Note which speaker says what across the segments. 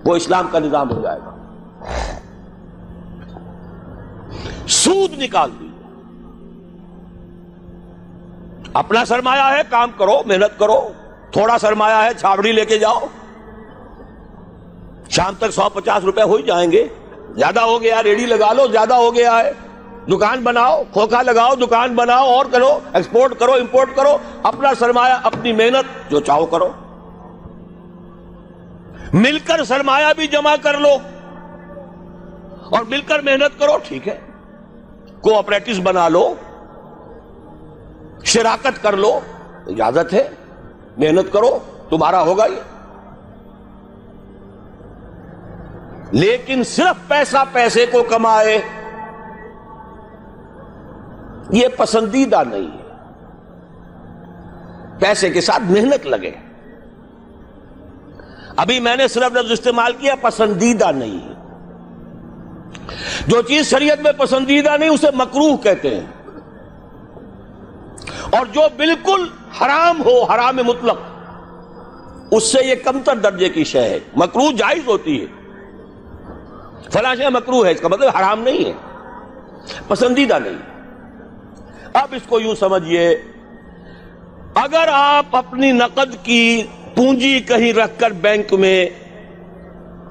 Speaker 1: وہ اسلام کا نظام ہو جائے گا۔ سود نکال دیجیے، اپنا سرمایہ ہے، کام کرو، محنت کرو، تھوڑا سرمایہ ہے، چھاوڑی لے کے جاؤ، شام تک 150 روپے ہو ہی جائیں گے، زیادہ ہو گیا ریڈی لگا لو، زیادہ ہو گیا ہے دکان بناؤ، کھوکھا لگاؤ، دکان بناؤ، اور کرو، ایکسپورٹ کرو، امپورٹ کرو، اپنا سرمایہ، اپنی محنت جو چاہو کرو، مل کر سرمایہ بھی جمع کر لو اور مل کر محنت کرو، ٹھیک ہے، کوآپریٹس بنا لو، شراکت کر لو، اجازت ہے، محنت کرو، تمہارا ہوگا یہ۔ لیکن صرف پیسہ پیسے کو کمائے یہ پسندیدہ نہیں ہے، پیسے کے ساتھ محنت لگے۔ ابھی میں نے صرف لفظ استعمال کیا پسندیدہ نہیں ہے، جو چیز شریعت میں پسندیدہ نہیں اسے مکروہ کہتے ہیں، اور جو بالکل حرام ہو، حرام مطلق، اس سے یہ کمتر درجے کی شے ہے۔ مکروہ جائز ہوتی ہے، فلاں شے مکروہ ہے، اس کا مطلب حرام نہیں ہے، پسندیدہ نہیں۔ اب اس کو یوں سمجھیے، اگر آپ اپنی نقد کی پونجی کہیں رکھ کر بینک میں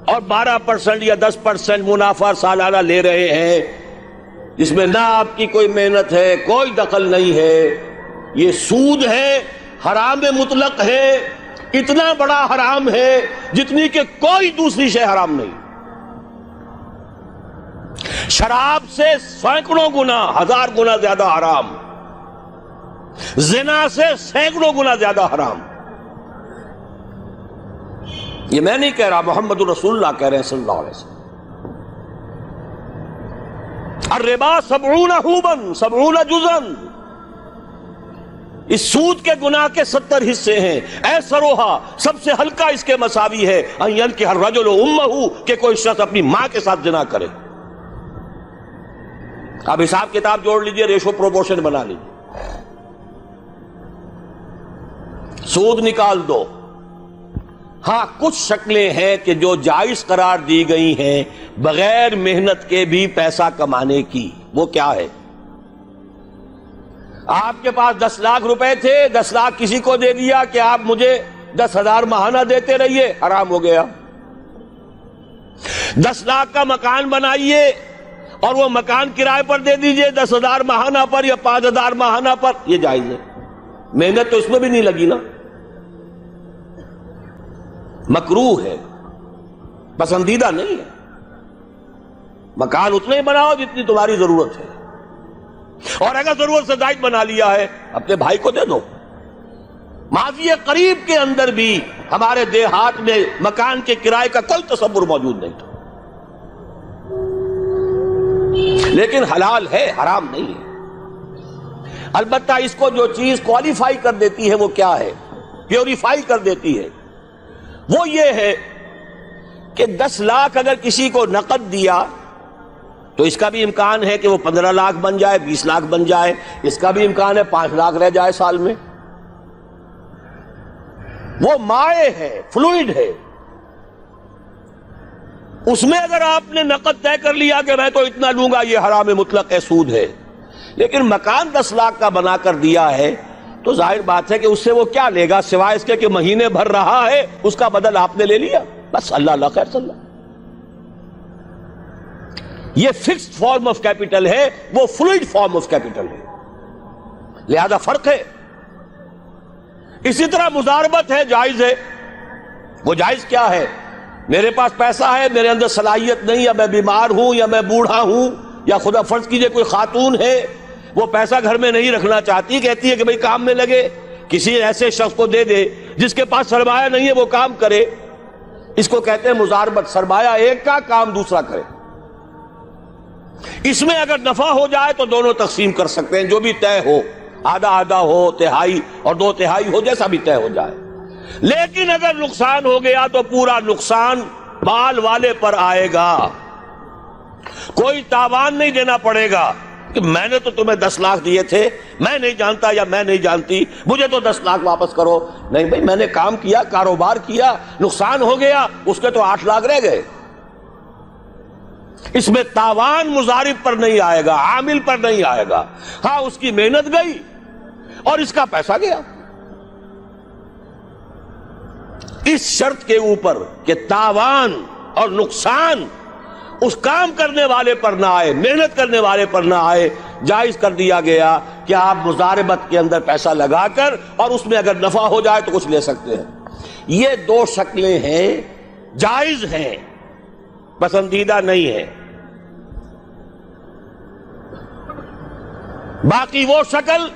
Speaker 1: اور 12% یا 10% منافع سالانہ لے رہے ہیں، جس میں نہ آپ کی کوئی محنت ہے، کوئی دخل نہیں ہے، یہ سود ہے، حرام مطلق ہے، اتنا بڑا حرام ہے جتنی کہ کوئی دوسری شے حرام نہیں۔ شراب سے سینکڑوں گنا، 1000 گنا زیادہ حرام، زنا سے سینکڑوں گنا زیادہ حرام۔ یہ میں نہیں کہہ رہا، محمد رسول اللہ کہہ رہے ہیں صلی اللہ علیہ وسلم۔ الربا 70 حوبا 70 جزءا، اس سود کے گناہ کے 70 حصے ہیں۔ ایسروہا، سب سے ہلکا اس کے مساوی ہے، ان ينكح الرجل امه، کہ کوئی شخص اپنی ماں کے ساتھ زنا کرے۔ اب حساب کتاب جوڑ لیجئے، ریشو پروپورشن بنا لیجئے، سود نکال دو۔ ہاں کچھ شکلیں ہیں کہ جو جائز قرار دی گئی ہیں بغیر محنت کے بھی پیسہ کمانے کی، وہ کیا ہے؟ آپ کے پاس 10 لاکھ روپے تھے، 10 لاکھ کسی کو دے دیا کہ آپ مجھے 10,000 ماہانہ دیتے رہیے، حرام ہو گیا۔ 10 لاکھ کا مکان بنائیے اور وہ مکان کرائے پر دے دیجئے 10,000 ماہانہ پر یا 5,000 ماہانہ پر، یہ جائز ہے، محنت تو اس میں بھی نہیں لگی نا، مکروہ ہے، پسندیدہ نہیں ہے۔ مکان اتنے ہی بناؤ جتنی تمہاری ضرورت ہے، اور اگر ضرورت سے زائد بنا لیا ہے اپنے بھائی کو دے دو۔ ماضی قریب کے اندر بھی ہمارے دیہات میں مکان کے کرائے کا کوئی تصور موجود نہیں تھا، لیکن حلال ہے، حرام نہیں ہے۔ البتہ اس کو جو چیز کوالیفائی کر دیتی ہے وہ کیا ہے، پیوریفائی کر دیتی ہے، وہ یہ ہے کہ 10 لاکھ اگر کسی کو نقد دیا تو اس کا بھی امکان ہے کہ وہ 15 لاکھ بن جائے، 20 لاکھ بن جائے، اس کا بھی امکان ہے 5 لاکھ رہ جائے سال میں۔ وہ مائع ہے، فلوئڈ ہے، اس میں اگر آپ نے نقد طے کر لیا کہ میں تو اتنا لوں گا، یہ حرام مطلق ہے، سود ہے۔ لیکن مکان 10 لاکھ کا بنا کر دیا ہے تو ظاہر بات ہے کہ اس سے وہ کیا لے گا سوائے اس کے کہ مہینے بھر رہا ہے، اس کا بدل آپ نے لے لیا، بس اللہ اللہ خیر صلی اللہ۔ یہ فکسڈ فارم آف کیپٹل ہے، وہ فلوئڈ فارم آف کیپٹل ہے، لہذا فرق ہے۔ اسی طرح مضاربت ہے، جائز ہے۔ وہ جائز کیا ہے؟ میرے پاس پیسہ ہے، میرے اندر صلاحیت نہیں، یا میں بیمار ہوں، یا میں بوڑھا ہوں، یا خدا فرض کیجئے کوئی خاتون ہے وہ پیسہ گھر میں نہیں رکھنا چاہتی، کہتی ہے کہ بھئی کام میں لگے، کسی ایسے شخص کو دے دے جس کے پاس سرمایہ نہیں ہے، وہ کام کرے، اس کو کہتے ہیں مضاربت۔ سرمایہ ایک کا، کام دوسرا کرے۔ اس میں اگر نفع ہو جائے تو دونوں تقسیم کر سکتے ہیں، جو بھی طے ہو، آدھا آدھا ہو، تہائی اور 2/3 ہو، جیسا بھی طے ہو جائے۔ لیکن اگر نقصان ہو گیا تو پورا نقصان مال والے پر آئے گا، کوئی تاوان نہیں دینا پڑے گا، کہ میں نے تو تمہیں 10 لاکھ دیے تھے، میں نہیں جانتا یا میں نہیں جانتی، مجھے تو 10 لاکھ واپس کرو. نہیں بھائی، میں نے کام کیا، کاروبار کیا، نقصان ہو گیا، اس کے تو 8 لاکھ رہ گئے. اس میں تاوان مضارب پر نہیں آئے گا، عامل پر نہیں آئے گا. ہاں اس کی محنت گئی اور اس کا پیسہ گیا. اس شرط کے اوپر کہ تاوان اور نقصان اس کام کرنے والے پر نہ آئے، محنت کرنے والے پر نہ آئے، جائز کر دیا گیا کہ آپ مضاربت کے اندر پیسہ لگا کر اور اس میں اگر نفع ہو جائے تو کچھ لے سکتے ہیں. یہ 2 شکلیں ہیں، جائز ہیں، پسندیدہ نہیں ہیں. باقی وہ شکل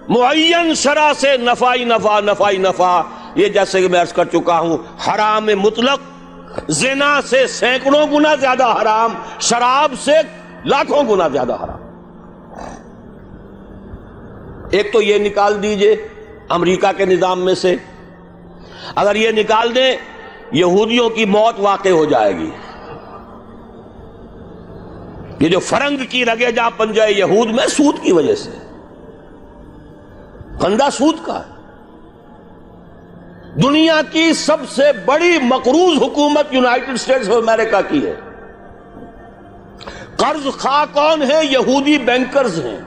Speaker 1: معین شرع سے نفعی نفع نفعی نفع، یہ جیسے کہ میں عرض کر چکا ہوں، حرام مطلق زنا سے سینکڑوں گنا زیادہ حرام، شراب سے لاکھوں گنا زیادہ حرام. ایک تو یہ نکال دیجئے امریکہ کے نظام میں سے، اگر یہ نکال دیں یہودیوں کی موت واقع ہو جائے گی. یہ جو فرنگ کی رگے جا پن جائے یہود میں، سود کی وجہ سے، پھندا سود کا ہے. دنیا کی سب سے بڑی مقروض حکومت یونائٹڈ اسٹیٹس آف امریکہ کی ہے. قرض خواہ کون ہے؟ یہودی بینکرز ہیں.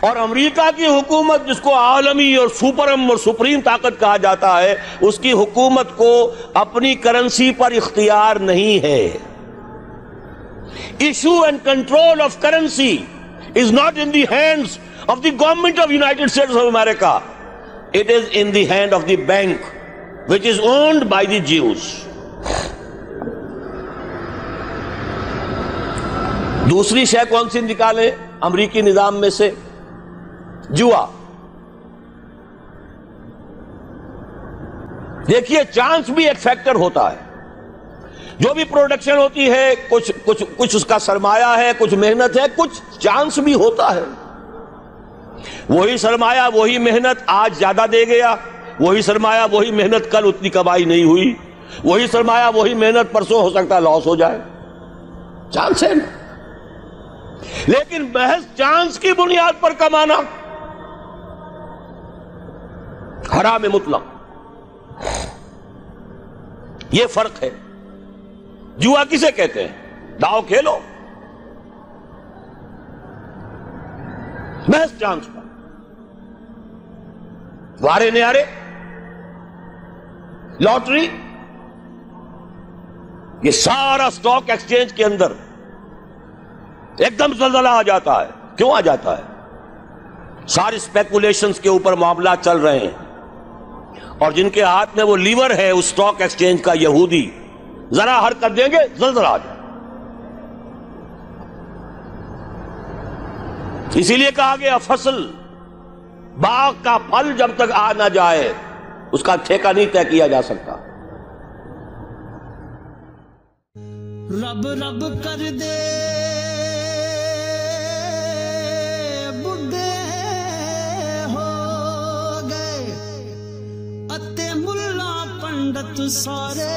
Speaker 1: اور امریکہ کی حکومت، جس کو عالمی اور سپرم اور سپریم طاقت کہا جاتا ہے، اس کی حکومت کو اپنی کرنسی پر اختیار نہیں ہے. Issue and control of currency is not in the hands of the government of United States of America. It is in the hand of the bank, which is owned by the Jews. دوسری شے کون سی نکالیں امریکی نظام میں سے؟ جوا. دیکھیے چانس بھی ایک فیکٹر ہوتا ہے. جو بھی پروڈکشن ہوتی ہے، کچھ اس کا سرمایہ ہے، کچھ محنت ہے، کچھ چانس بھی ہوتا ہے. وہی سرمایہ وہی محنت آج زیادہ دے گیا، وہی سرمایہ وہی محنت کل اتنی کمائی نہیں ہوئی، وہی سرمایہ وہی محنت پرسوں ہو سکتا ہے لاس ہو جائے. چانس ہے نا. لیکن محض چانس کی بنیاد پر کمانا حرام مطلق، یہ فرق ہے. جوا کسے کہتے ہیں؟ داؤ کھیلو محض چانس پر، وارے نیارے، لاٹری. یہ سارا سٹاک ایکسچینج کے اندر ایک دم زلزلہ آ جاتا ہے. کیوں آ جاتا ہے؟ ساری سپیکولیشنز کے اوپر معاملات چل رہے ہیں، اور جن کے ہاتھ میں وہ لیور ہے اس سٹاک ایکسچینج کا، یہودی، ذرا حرکت دیں گے زلزلہ آ جائے. اسی لیے کہا گیا فصل، باغ کا پھل جب تک آ نہ جائے اس کا ٹھیکہ نہیں طے کیا جا سکتا.
Speaker 2: رب رب کر دے بڈھے ہو گئے اتے ملا پنڈت سارے،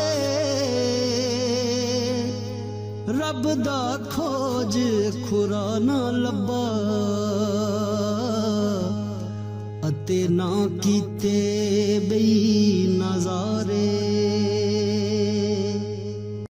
Speaker 2: رب دا کھوج کھرا نہ لبا اتے نہ کیتے بئی نظارے.